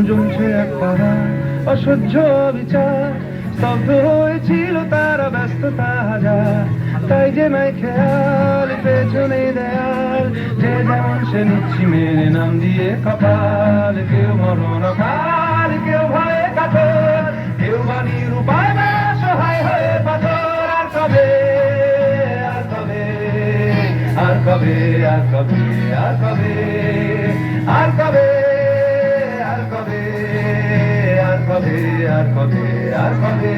জমছে এক পাড়া অসহ্য বিচার, স্তব্ধ হয়েছিল তারা ব্যস্ততা হাজার। তাই যে নাই খেয়াল পেছনে দেয়াল, যে যেমন সে নিচ্ছি মেনে নাম দিয়ে কপাল। কেউ মরণ কাল, কেউ ভয়ে কাতর, কেউ বা নিরুপায় বা সহায় হয়ে পাথর। আর কবে, আর কবে, আর কবে, আর কবে, আর কবে, আর কবে, আর কবে, আর কবে, আর কবে, আর কবে,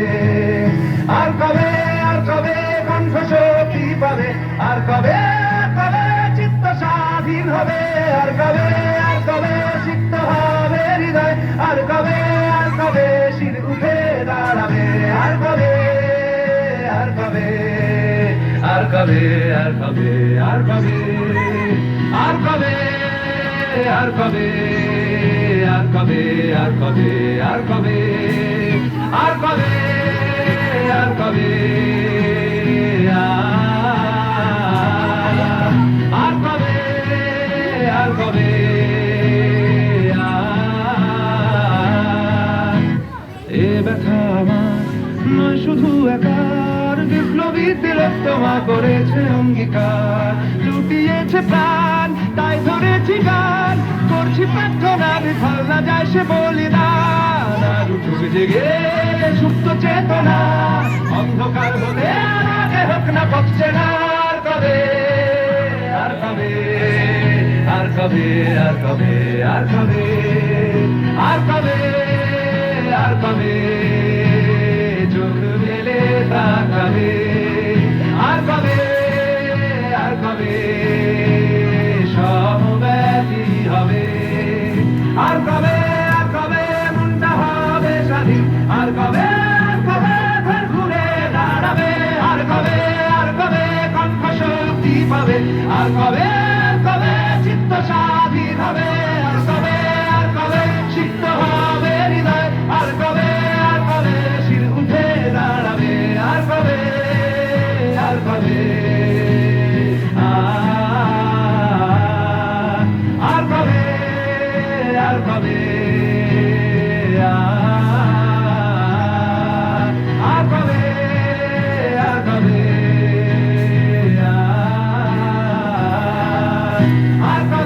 আর কবে, আর কবে কণ্ঠ শক্তি পাবে? আর কবে, কবে চিত্ত স্বাধীন হবে? আর কবে, আর কবে সিক্ত হবে হৃদয়? আর কবে, আর কবে শির উঠে দাঁড়াবে? আর কবে, আর কবে, আর কবে, আর কবে, আর কবে, আর কবে, আর কবে, আর কবে, আর কবে, আর কবে, আর কবে, আর কবে, আর কবে, আর কবে, এ ব্যথা আমার নয় শুধু একার, বিপ্লবী তিলোত্তমা করেছে অঙ্গীকার। লুটিয়েছে প্রাণ তাই ধরেছি গান, করছি প্রার্থনা বিফল না যায় সে বলিদান। আর উঠুক জেগে সুপ্ত চেতনা, অন্ধকার হলে আগে হোক না পক্ষে না। আর কবে, আর কবে, আর কবে, আর কবে, আর কবে, আর কবে, আর কবে চোখ মেলে তাকাবে? আর কবে, আর কবে সমব্যথী হবে? আর কবে, আর কবে মনটা হবে স্বাধীন? আর কবে, আর কবে ঘর ঘুরে দাঁড়াবে? আর কবে, আর কবে কণ্ঠ শক্তি পাবে? আর কবে, আর কবে চিত্ত স্বাধীন হবে? আর কবে, আর কবে সিক্ত হবে হৃদয়? আর কবে, আর কবে শির উঠে দাঁড়াবে? আর কবে, আর কবে, আর কবে, আর কবে, আর কবে, আর কবে, আর কবে।